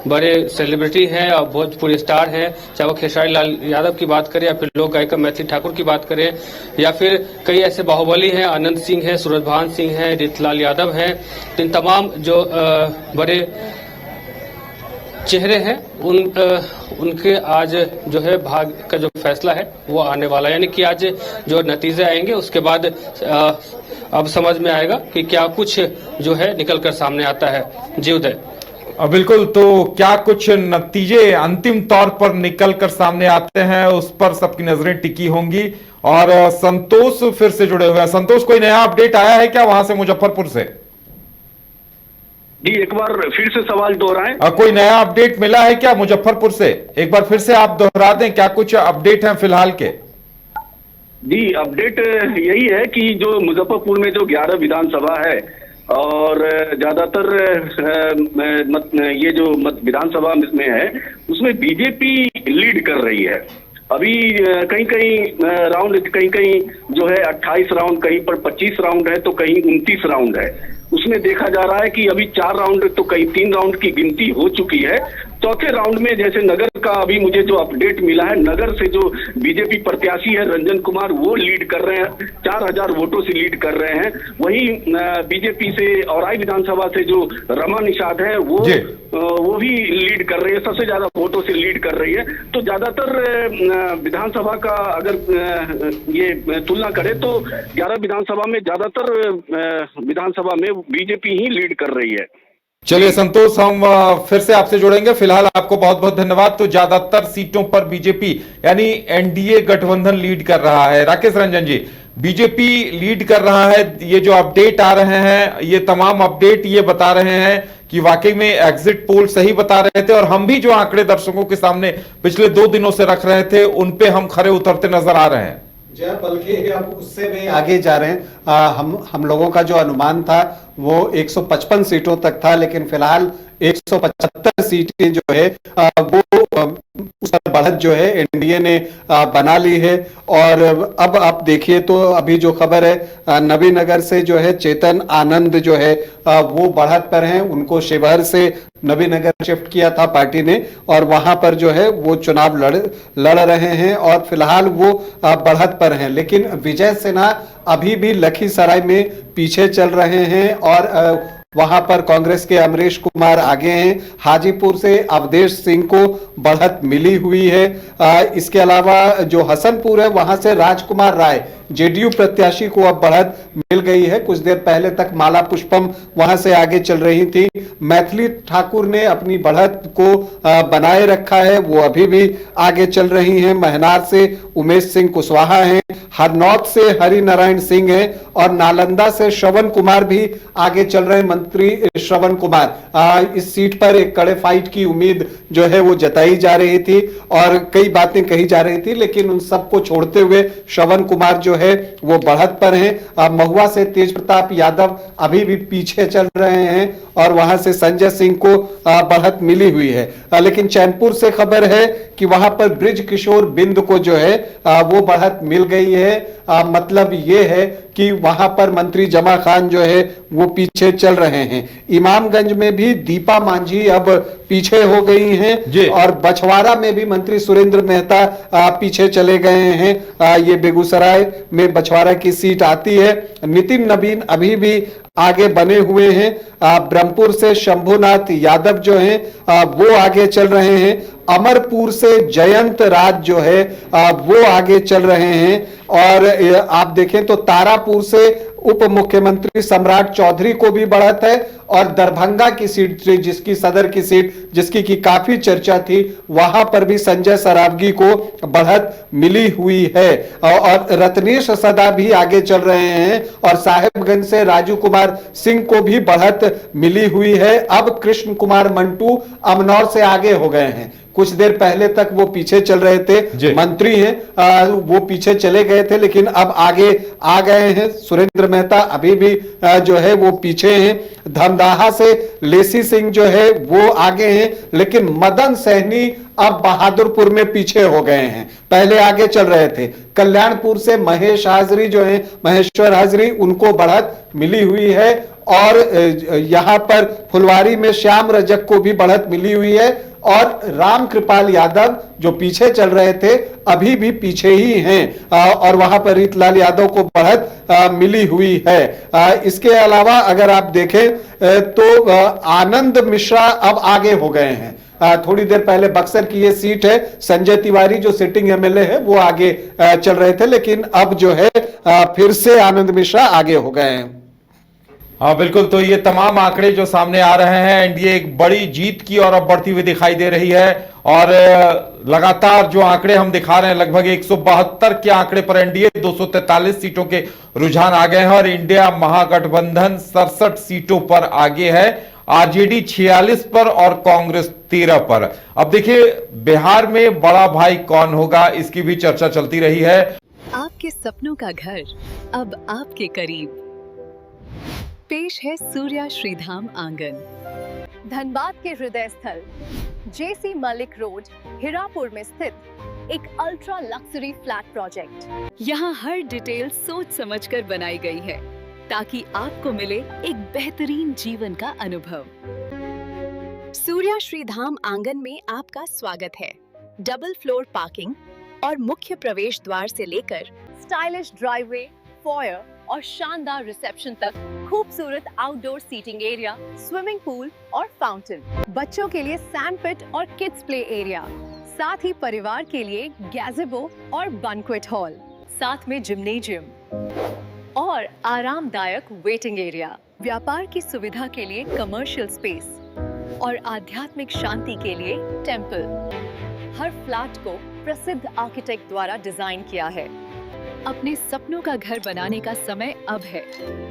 बड़े सेलिब्रिटी हैं और भोजपुरी स्टार हैं, चाहे वो खेसारी लाल यादव की बात करें या फिर लोक गायिका मैथिली ठाकुर की बात करें या फिर कई ऐसे बाहुबली हैं, आनंद सिंह है, सूरजभान सिंह है, रीतलाल यादव हैं। इन तमाम जो बड़े चेहरे हैं उनके आज जो है भाग का जो फैसला है वो आने वाला है, यानी कि आज जो नतीजे आएंगे उसके बाद अब समझ में आएगा कि क्या कुछ जो है निकल कर सामने आता है। जी उदय। बिल्कुल, तो क्या कुछ नतीजे अंतिम तौर पर निकल कर सामने आते हैं उस पर सबकी नजरें टिकी होंगी। और संतोष फिर से जुड़े हुए हैं। संतोष, कोई नया अपडेट आया है क्या वहां से, मुजफ्फरपुर से? जी, एक बार फिर से सवाल दोहराएं। कोई नया अपडेट मिला है क्या मुजफ्फरपुर से? एक बार फिर से आप दोहरा दें, क्या कुछ अपडेट हैं फिलहाल के? जी, अपडेट यही है कि जो मुजफ्फरपुर में जो 11 विधानसभा है और ज्यादातर ये जो विधानसभा में है उसमें बीजेपी लीड कर रही है। अभी कहीं कहीं राउंड, कहीं कहीं जो है 28 राउंड, कहीं पर 25 राउंड है, तो कहीं 29 राउंड है। उसमें देखा जा रहा है कि अभी 4 राउंड तो कहीं 3 राउंड की गिनती हो चुकी है। चौथे राउंड में जैसे नगर का अभी मुझे जो अपडेट मिला है, नगर से जो बीजेपी प्रत्याशी है रंजन कुमार, वो लीड कर रहे हैं, 4000 वोटों से लीड कर रहे हैं। वहीं बीजेपी से औराई विधानसभा से जो रमा निषाद है वो भी लीड कर रही है, सबसे ज्यादा वोटों से लीड कर रही है। तो ज्यादातर विधानसभा का अगर ये तुलना करें तो 11 विधानसभा में ज्यादातर विधानसभा में बीजेपी ही लीड कर रही है। चलिए संतोष, हम फिर से आपसे जुड़ेंगे। फिलहाल आपको बहुत बहुत धन्यवाद। तो ज्यादातर सीटों पर बीजेपी यानी एनडीए गठबंधन लीड कर रहा है। राकेश रंजन जी, बीजेपी लीड कर रहा है, ये जो अपडेट आ रहे हैं, ये तमाम अपडेट ये बता रहे हैं कि वाकई में एग्जिट पोल सही बता रहे थे और हम भी जो आंकड़े दर्शकों के सामने पिछले 2 दिनों से रख रहे थे उन पे हम खरे उतरते नजर आ रहे हैं। जय, बल्कि अब उससे भी आगे जा रहे हैं। हम लोगों का जो अनुमान था वो 155 सीटों तक था, लेकिन फिलहाल 175 सीटें जो है वो उस पर बढ़त जो है एनडीए ने बना ली है। और अब आप देखिए तो अभी जो खबर है, नबीनगर से जो है चेतन आनंद जो है वो बढ़त पर हैं। उनको शिवहर से नबीनगर शिफ्ट किया था पार्टी ने और वहां पर जो है वो चुनाव लड़ रहे हैं और फिलहाल वो बढ़त पर हैं। लेकिन विजय सिन्हा अभी भी लखीसराय में पीछे चल रहे हैं और वहां पर कांग्रेस के अमरीश कुमार आगे हैं। हाजीपुर से अवधेश सिंह को बढ़त मिली हुई है। इसके अलावा जो हसनपुर है वहां से राजकुमार राय जेडीयू प्रत्याशी को अब बढ़त मिल गई है। कुछ देर पहले तक माला पुष्पम वहां से आगे चल रही थी। मैथिली ठाकुर ने अपनी बढ़त को बनाए रखा है, वो अभी भी आगे चल रही हैं। महनार से उमेश सिंह कुशवाहा हैं, हरनौत से हरि नारायण सिंह हैं और नालंदा से श्रवण कुमार भी आगे चल रहे हैं। मंत्री श्रवण कुमार, इस सीट पर एक कड़े फाइट की उम्मीद जो है वो जताई जा रही थी और कई बातें कही जा रही थी, लेकिन उन सबको छोड़ते हुए श्रवण कुमार जो है वो बढ़त पर हैं। महुआ से तेज प्रताप यादव अभी भी पीछे चल रहे हैं और वहां से संजय सिंह को बढ़त मिली हुई है। लेकिन चैनपुर से खबर है कि वहां पर ब्रिज किशोर बिंद को जो है वो बढ़त मिल गई है। मतलब ये है कि वहां पर मंत्री जमा खान जो है वो पीछे चल रहे हैं। इमामगंज में भी दीपा मांझी अब पीछे हो गई हैं और बछवाड़ा में भी मंत्री सुरेंद्र मेहता पीछे चले गए हैं। ये बेगूसराय में बछवाड़ा की सीट आती है। नितिन नवीन अभी भी आगे बने हुए हैं। ब्रह्मपुर से शंभुनाथ यादव जो हैं वो आगे चल रहे हैं। अमरपुर से जयंत राज जो है वो आगे चल रहे हैं और आप देखें तो तारापुर से उप मुख्यमंत्री सम्राट चौधरी को भी बढ़त है और दरभंगा की सीट जिसकी सदर की सीट जिसकी की काफी चर्चा थी वहां पर भी संजय सरावगी को बढ़त मिली हुई है और रत्नेश सदा भी आगे चल रहे हैं और साहेबगंज से राजू कुमार सिंह को भी बढ़त मिली हुई है। अब कृष्ण कुमार मंटू अमनौर से आगे हो गए हैं। कुछ देर पहले तक वो पीछे चल रहे थे, मंत्री हैं वो पीछे चले गए थे लेकिन अब आगे आ गए हैं। सुरेंद्र मेहता अभी भी जो है वो पीछे हैं। धमदाहा से लेसी सिंह जो है वो आगे हैं लेकिन मदन सहनी अब बहादुरपुर में पीछे हो गए हैं, पहले आगे चल रहे थे। कल्याणपुर से महेश हाजरी जो है, महेश्वर हाजरी, उनको बढ़त मिली हुई है और यहां पर फुलवारी में श्याम रजक को भी बढ़त मिली हुई है और राम कृपाल यादव जो पीछे चल रहे थे अभी भी पीछे ही हैं और वहां पर रीतलाल यादव को बढ़त मिली हुई है। इसके अलावा अगर आप देखें तो आनंद मिश्रा अब आगे हो गए हैं। थोड़ी देर पहले बक्सर की ये सीट है, संजय तिवारी जो सिटिंग एमएलए है वो आगे चल रहे थे, लेकिन अब जो है फिर से आनंद मिश्रा आगे हो गए हैं। हाँ बिल्कुल, तो ये तमाम आंकड़े जो सामने आ रहे हैं, एनडीए एक बड़ी जीत की ओर अब बढ़ती हुई दिखाई दे रही है और लगातार जो आंकड़े हम दिखा रहे हैं, लगभग 172 के आंकड़े पर एनडीए 243 सीटों के रुझान आ गए हैं और इंडिया महागठबंधन 67 सीटों पर आगे है, आरजेडी 46 पर और कांग्रेस 13 पर। अब देखिए बिहार में बड़ा भाई कौन होगा, इसकी भी चर्चा चलती रही है। आपके सपनों का घर अब आपके करीब। पेश है सूर्या श्रीधाम आंगन, धनबाद के हृदय स्थल जेसी मलिक रोड, हिरापुर में स्थित एक अल्ट्रा लक्जरी फ्लैट प्रोजेक्ट। यहाँ हर डिटेल सोच समझकर बनाई गई है ताकि आपको मिले एक बेहतरीन जीवन का अनुभव। सूर्या श्रीधाम आंगन में आपका स्वागत है। डबल फ्लोर पार्किंग और मुख्य प्रवेश द्वार से लेकर स्टाइलिश ड्राइववे, फॉयर और शानदार रिसेप्शन तक खूबसूरत outdoor seating area, swimming pool और फाउंटेन, बच्चों के लिए सैंड पिट और किड्स प्ले एरिया, साथ ही परिवार के लिए गैज़ेबो और बैंक्वेट हॉल, साथ में जिम्नेजियम और आरामदायक वेटिंग एरिया, व्यापार की सुविधा के लिए कमर्शियल स्पेस और आध्यात्मिक शांति के लिए टेंपल। हर फ्लैट को प्रसिद्ध आर्किटेक्ट द्वारा डिजाइन किया है। अपने सपनों का घर बनाने का समय अब है।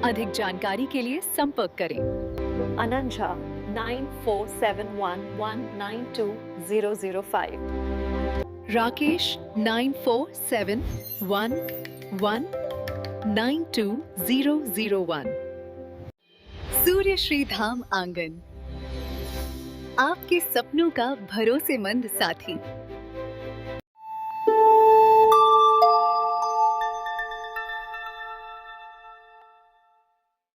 अधिक जानकारी के लिए संपर्क करें। अनंजा 9471192005, राकेश 9471192001। सूर्य श्रीधाम आंगन, आपके सपनों का भरोसेमंद साथी।